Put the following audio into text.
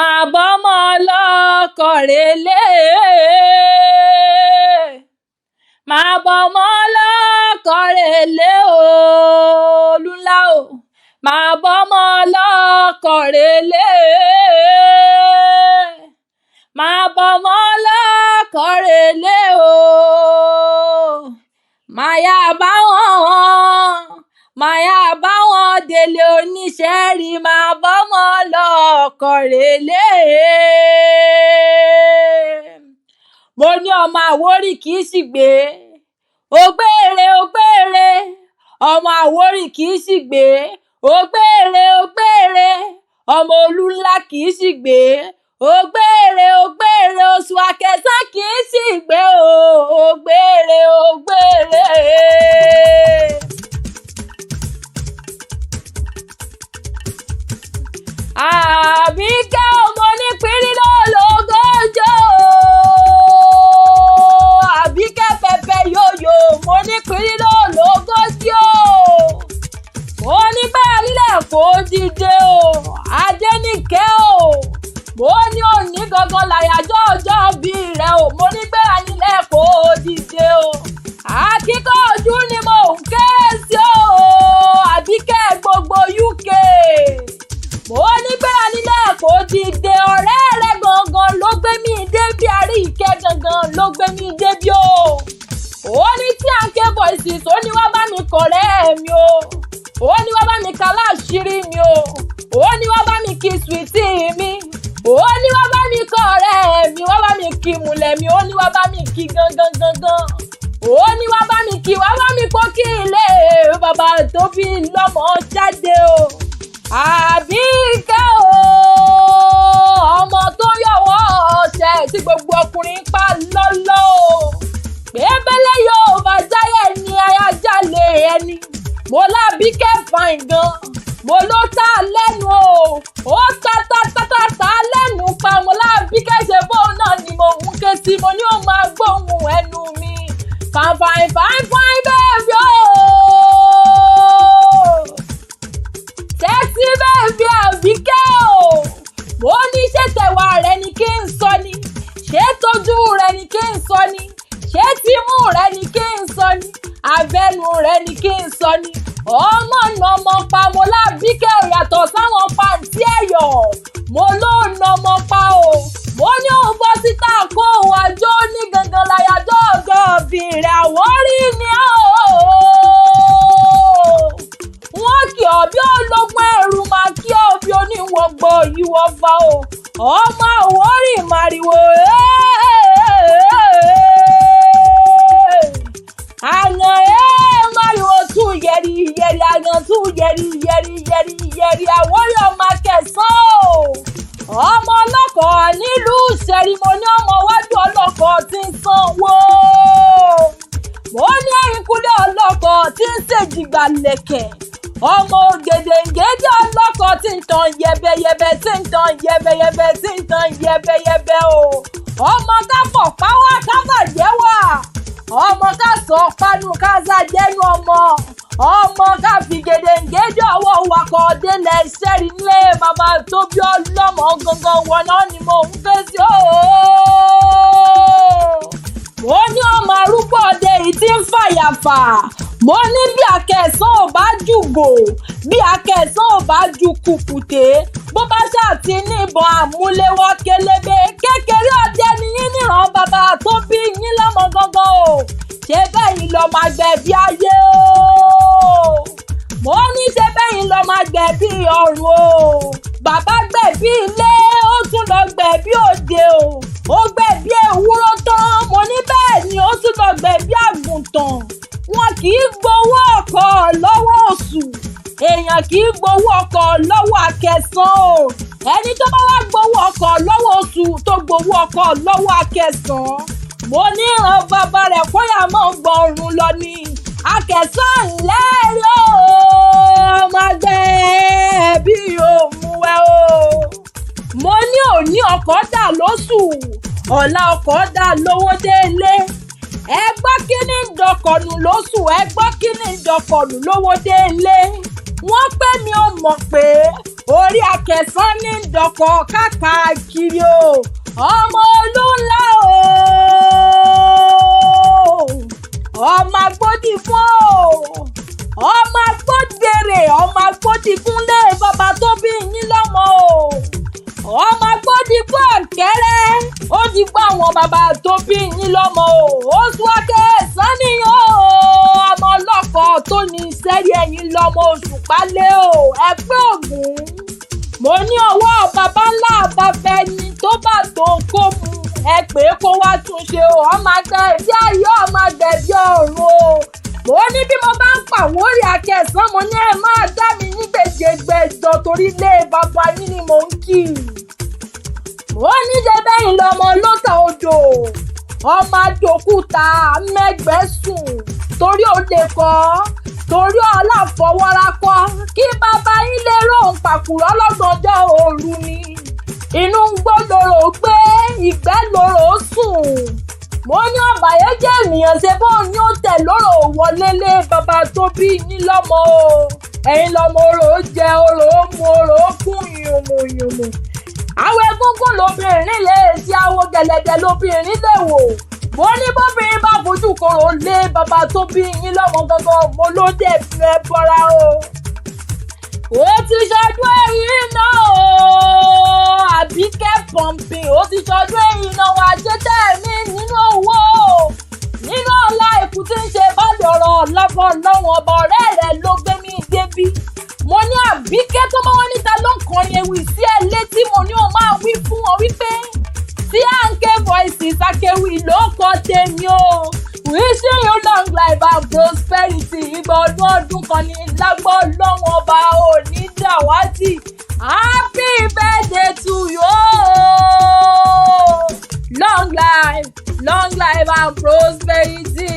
máa bọ́mọ lọ́kọ relé máa bọ́mọ lọ́kọ relé olúńlá o máa bọ́mọ lọ́kọ relé máa bọ́mọ lọ́kọ relé o máa yá bá wọn délé oníṣẹ́ rí máa bọ́mọ lọ́kọ relé. Mo ní ọmọ Àwórì kì í ṣìgbé ògbére ọmọ Àwórì kì í ṣìgbé ògbére ọmọ olúńlá kì í ṣìgbé ògbére oṣù àkẹsàn kì í ṣìgbé ògbére. Àbíkẹ́ ọmọ onípínrín lọ́lọ́gọ́jọ́ Àbíkẹ́ pẹpẹ yòyò mo nípínrín lọ́lọ́gọ́jọ́ mo ní bẹ́ẹ̀ nílẹ̀ kó dìde o Adéníkẹ́ o mo ní òní gangan làyájọ́ ọjọ́ bí rẹ o mo ní bẹ́ẹ̀ nílẹ̀ kó dìde o akíkanjú ni mo ń ké sí o Àbíkẹ́ gbogbo UK mo ní bẹ́ẹ̀ nílẹ̀ kó dìde ọ̀rẹ́ rẹ gangan ló gbé mi débi Àríkẹ́ gangan ló gbé mi débi o ó ní tí à ń ké voice tó ní wá bá mi kọ̀rẹ́ mi o ó ní wá bá mi kálá àṣírí mi o ó ní wá bá mi kí sweetie mi ó ní wá bá mi kọ̀rẹ́ mi wá bá mi kí múlẹ̀ mi ó ní wá bá mi kí gangan ó ní wá bá mi kí wá bá mi kó kí ilé bàbá tó bí lọ́mọ jáde o Àbíkẹ́ o ọmọ tó yọ̀wọ́ ọ̀ṣẹ́ tí gbogbo ọkùnrin pa lọ́lọ́ o pébélé yóò bá jáyẹ̀ ní ayájálè ẹni mo lábíkẹ́ fine gan mo ló ta lẹ́nu o ó ta lẹ́nu pa mo lábíkẹ́ ṣe bóun náà ni mo ń ké sí mo ní ó máa gbóhùn ẹnu mi fine baby o. Sexy baby Àbíkẹ́ o mo ní ṣé tẹ̀wá rẹ ni kí n sọ ni ṣé tójú rẹ ni kí n sọ ni ṣé tímú rẹ ni kí n sọ ni abẹ́nu rẹ ni kí n sọ ni ọmọ nà ọmọ pa mo lábíkẹ́ ò yàtọ̀ sáwọn pàǹtí ẹ̀yọ̀ mo ló nà ọmọ pa o mo ní òun bọ́ síta kó òun àjọ ní gangan láyàjọ́ ọ̀gọ́ ọ̀bìnrin Àwórì ni wọ́n kì ọ́ bí ológun ẹ̀rù máa kí ọ́ bí oníwọ̀gbọ̀ ìwọ̀ fa o ọmọ Àwórì màrìwò àyàn màrìwò tún yẹri àyàn tún yẹri Àwórì ọmọ akẹsàn o ọmọ ọlọ́kọ̀ nílùú sẹrimóní ọmọ wájú ọlọ́kọ̀ tí ń sanwó mo ní ẹ̀yìnkùlé ọlọ́kọ̀ tí ń ṣèjìgbà lẹ̀kẹ̀ ọmọ ògèdèǹgèdè ọlọ́kọ̀ tí ń tan yẹbẹyẹbẹ tí ń tan yẹbẹyẹbẹ tí ń tan yẹbẹyẹbẹ o ọmọ káfọ̀ páwá káfàjẹ́ wà ọmọ ká sọ panu kázàjẹ́nu ọmọ ká fi gèdèǹgèdè ọwọ́ wakọ̀ délẹ̀ ṣẹ́rí nílé bàbá tó bí ọlọ́mọ gangan wọn náà ni mo ń ké sí o mo ní ọmọ arúgbó ọdẹ yìí tí ń fàyàfà mo ní bí akẹsàn ò bá jùgò bí akẹsàn ò bá ju kùkùté bó bá ṣàti ní ìbọn àmúléwọ́ kélébé kékeré ọdẹ nìyí níran bàbá tó bí yín lọ́mọ gangan o ṣé bẹ́yìn lọ máa gbẹ̀bí ayé o mo ní ṣé bẹ́yìn lọ máa gbẹ̀bí ọ̀run o bàbá gbẹ̀bí ilé ó tún lọ gbẹ̀bí òde o ó gbẹ̀bí ewúrọ́ tán mo ní bẹ́ẹ̀ ni ó tún lọ gbẹ̀bí àgùntàn wọn kì í gbowó ọkọ̀ lọ́wọ́ oṣù èèyàn kì í gbowó ọkọ̀ lọ́wọ́ akẹsàn o ẹni tó bá wá gbowó ọkọ̀ lọ́wọ́ oṣù tó gbowó ọkọ̀ lọ́wọ́ akẹsàn mo ní ìran bàbá rẹ̀ kóyà mọ́ gbọ̀rùn lọ ni akẹsàn lẹ́rìí o ọmọ ẹgbẹ́ bí òmùwẹ̀ o mo ní òní ọkọ̀ dà lóṣù ọ̀la ọkọ̀ dà lówó délé ẹ gbọ́ kí ní dọkọ̀nù lóṣù ẹ gbọ́ kí ní dọkọ̀nù lówó délé wọ́n pé mi ò mọ̀ pé orí akẹsàn ní dọ̀kọ̀ káàkiri o ọmọ olúńlá o ọmọ agbódì fún o ọmọ agbódèrè ọmọ agbódì fúnlé bàbá tó bí yín lọ́mọ o ọmọ agbódì fún àkẹ́rẹ́ ó ti gbọ́ àwọn bàbá tó bí yín lọ́mọ o oṣù akẹsàn nìyẹn o ọmọ ọlọ́kọ̀ tó ní sẹ́rí ẹ̀yìn lọ́mọ oṣù pálẹ̀ o ẹgbẹ́ ògún mo ní ọwọ́ bàbá ńlá bàbá ẹni tó bá tó kó mu ẹ pé kó wá túnṣe o ọmọ àgbẹ̀ ẹ̀bí ayé ọmọ àgbẹ̀ ẹ̀bí ọ̀run o mo ní bí mo bá ń pàwórí akẹsàn mo ní ẹ máa dá mi ní gbèjègbèjọ torí ilé bàbá yín ni mò ń kì í mo ní jẹ́bẹ́yìn lọ́mọ lóta odò ọmọ àdòkúta mẹ́gbẹ́sùn torí òde kọ́ torí ọláfọwọ́rakọ́ kí bàbá yín lè ròhùn pàkúrọ̀ lọ́gbọ̀njọ́ òru ni inú ń gbọ́ lòrò gbé ìgbẹ́ lòrò sùn mo ní ọ̀bàyéjẹ́ ènìyàn ṣe bó ní ó tẹ̀ lóró wọlé lé bàbá tó bí yín lọ́mọ o ẹ̀yin lọ́mọ orò jẹ orò mu orò kún yùmùyùmù àwọn egúngún lóbìnrin lè ṣe àwọn gẹ̀lẹ́dẹ̀ lóbìnrin lè wò mo ní bóbìnrin bá fojú kòrò lé bàbá tó bí yín lọ́mọ gangan mo ló dẹ̀ fẹ́ bọ́ra o ó ti ṣọdún ẹ̀yìn náà o Àbíkẹ́ pọ̀mpì ó ti ṣọdún ẹ̀yìn náà wà jẹ́jẹ́ mi nínú owó nínú ọ̀la ikú tí ń ṣe báàlì ọ̀rọ̀ lọ́fọ̀ lọ́wọ́ ọba ọ̀rẹ́ rẹ̀ ló gbé mi débi mo ní Àbíkẹ́ tó mọ́ wọn níta ló ń kọrin ewì sí ẹ létí mo ní o máa wí fún ọ wípé tí à ń ké voices akéwì ló kọ tèmi o wishing you long life and prosperity ìgbà ọdún kan ní lágbó lọ́wọ́ ọba òní dàwátì happy birthday to you long life and prosperity.